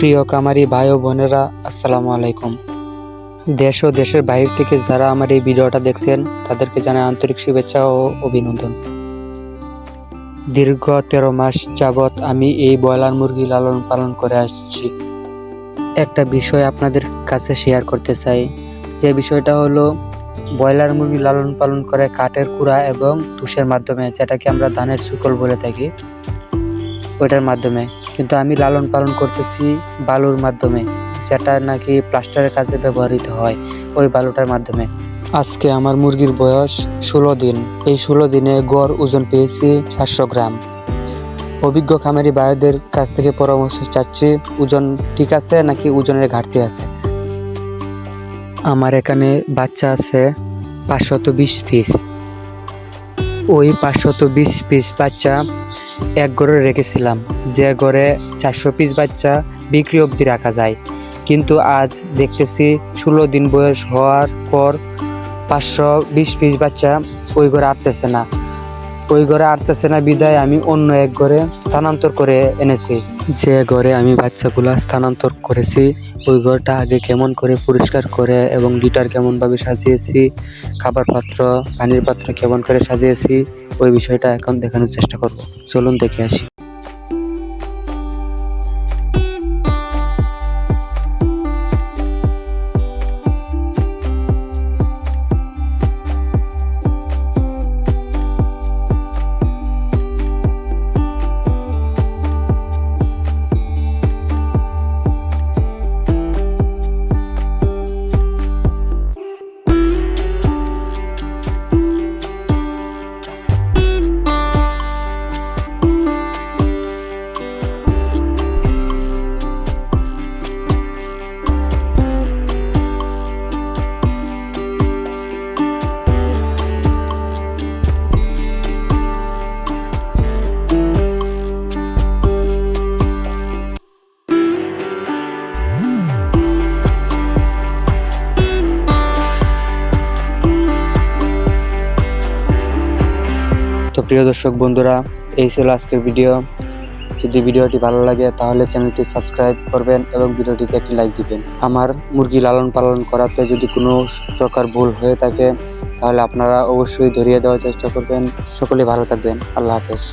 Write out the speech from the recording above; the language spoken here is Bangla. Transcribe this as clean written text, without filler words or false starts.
প্রিয় খামারি ভাই ও বোনেরা, আসসালামু আলাইকুম। দেশ ও দেশের বাইরে থেকে যারা আমার এই ভিডিওটা দেখছেন তাদেরকে জানাই আন্তরিক শুভেচ্ছা ও অভিনন্দন। দীর্ঘ 13 মাস যাবৎ আমি এই ব্রয়লার মুরগি লালন পালন করে আসছি। একটা বিষয় আপনাদের কাছে শেয়ার করতে চাই, যে বিষয়টা হলো ব্রয়লার মুরগি লালন পালন করে কাঠের কুড়া এবং তুষের মাধ্যমে, যেটাকে আমরা ধানের শুকল বলে থাকি, ওইটার মাধ্যমে। কিন্তু আমি লালন পালন করতেছি বালুর মাধ্যমে, যেটা নাকি প্লাস্টারের কাজে ব্যবহৃত হয়, ওই বালুটার মাধ্যমে। আজকে আমার মুরগির বয়স 16 দিন। এই 16 দিনে গড় ওজন পেয়েছি 700 গ্রাম। অভিজ্ঞ খামারি ভাইদের কাছ থেকে পরামর্শ চাচ্ছি, ওজন ঠিক আছে নাকি ওজনের ঘাটতি আছে। আমার এখানে বাচ্চা আছে 520 পিস। ওই 520 পিস বাচ্চা এক ঘরে রেখেছিলাম, যে ঘরে 400 পিস বাচ্চা বিক্রি অবধি রাখা যায়। কিন্তু আজ দেখতেছি 16 দিন বয়স হওয়ার পর 520 পিস বাচ্চা ওই ঘরে আটতেছে না বিদায় আমি অন্য এক ঘরে স্থানান্তর করে এনেছি। যে ঘরে আমি বাচ্চাগুলা স্থানান্তর করেছি, ওই ঘরটা আগে কেমন করে পরিষ্কার করে এবং লিটার কেমন ভাবে সাজিয়েছি, খাবার পাত্র, পানির পাত্র কেমন করে সাজিয়েছি, ওই বিষয়টা এখন দেখানোর চেষ্টা করব। চলুন দেখে আসি। তো প্রিয় দর্শক বন্ধুরা, এই ছিল আজকের ভিডিও। যদি ভিডিওটি ভালো লাগে তাহলে চ্যানেলটি সাবস্ক্রাইব করবেন এবং ভিডিওটিতে একটি লাইক দিবেন। আমার মুরগি লালন পালন করাতে যদি কোনো প্রকার ভুল হয়ে থাকে তাহলে আপনারা অবশ্যই ধরিয়ে দেওয়ার চেষ্টা করবেন। সকলে ভালো থাকবেন। আল্লাহ হাফেজ।